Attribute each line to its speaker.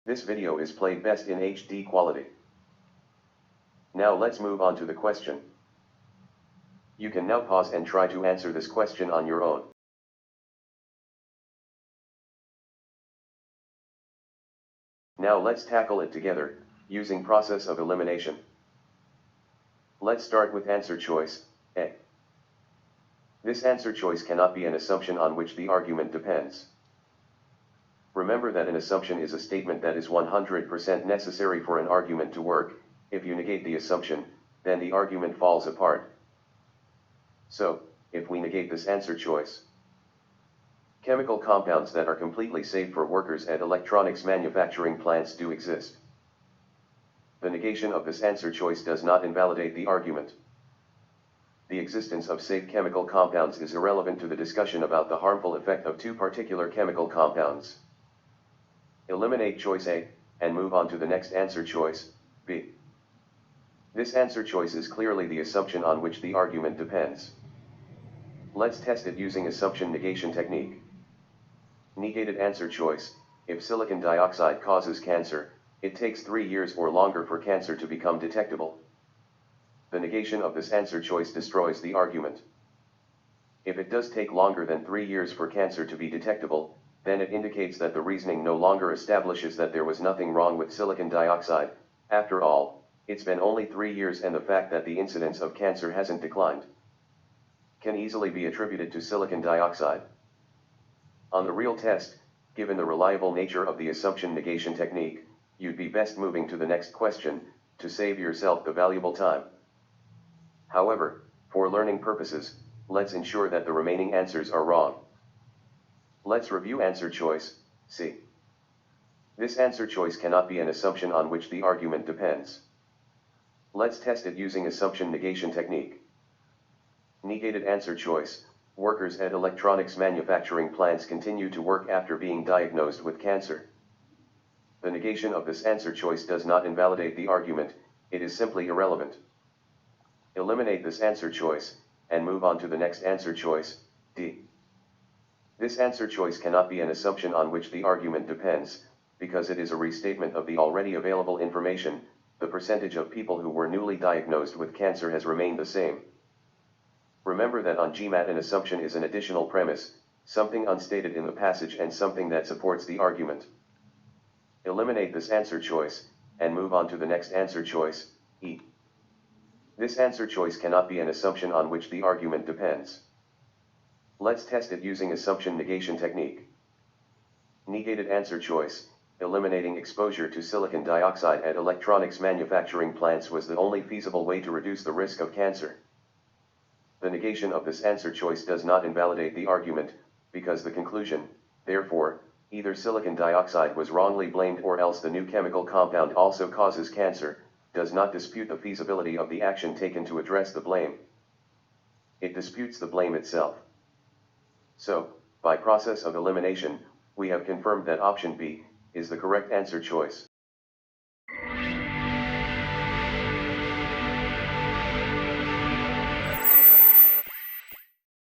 Speaker 1: This video is played best in HD quality. Now let's move on to the question. You can now pause and try to answer this question on your own. Now let's tackle it together, using process of elimination. Let's start with answer choice, A. This answer choice cannot be an assumption on which the argument depends. Remember that an assumption is a statement that is 100% necessary for an argument to work. If you negate the assumption, then the argument falls apart. So, if we negate this answer choice, chemical compounds that are completely safe for workers at electronics manufacturing plants do exist. The negation of this answer choice does not invalidate the argument. The existence of safe chemical compounds is irrelevant to the discussion about the harmful effect of two particular chemical compounds. Eliminate choice A, and move on to the next answer choice, B. This answer choice is clearly the assumption on which the argument depends. Let's test it using assumption negation technique. Negated answer choice: if silicon dioxide causes cancer, it takes 3 years or longer for cancer to become detectable. The negation of this answer choice destroys the argument. If it does take longer than 3 years for cancer to be detectable, then it indicates that the reasoning no longer establishes that there was nothing wrong with silicon dioxide. After all, it's been only 3 years, and the fact that the incidence of cancer hasn't declined can easily be attributed to silicon dioxide. On the real test, given the reliable nature of the assumption negation technique, you'd be best moving to the next question, to save yourself the valuable time. However, for learning purposes, let's ensure that the remaining answers are wrong. Let's review answer choice, C. This answer choice cannot be an assumption on which the argument depends. Let's test it using assumption negation technique. Negated answer choice: workers at electronics manufacturing plants continue to work after being diagnosed with cancer. The negation of this answer choice does not invalidate the argument, it is simply irrelevant. Eliminate this answer choice, and move on to the next answer choice, D. This answer choice cannot be an assumption on which the argument depends, because it is a restatement of the already available information. The percentage of people who were newly diagnosed with cancer has remained the same. Remember that on GMAT an assumption is an additional premise, something unstated in the passage and something that supports the argument. Eliminate this answer choice, and move on to the next answer choice, E. This answer choice cannot be an assumption on which the argument depends. Let's test it using assumption negation technique. Negated answer choice: eliminating exposure to silicon dioxide at electronics manufacturing plants was the only feasible way to reduce the risk of cancer. The negation of this answer choice does not invalidate the argument, because the conclusion, therefore, either silicon dioxide was wrongly blamed or else the new chemical compound also causes cancer, does not dispute the feasibility of the action taken to address the blame. It disputes the blame itself. So, by process of elimination, we have confirmed that option B is the correct answer choice.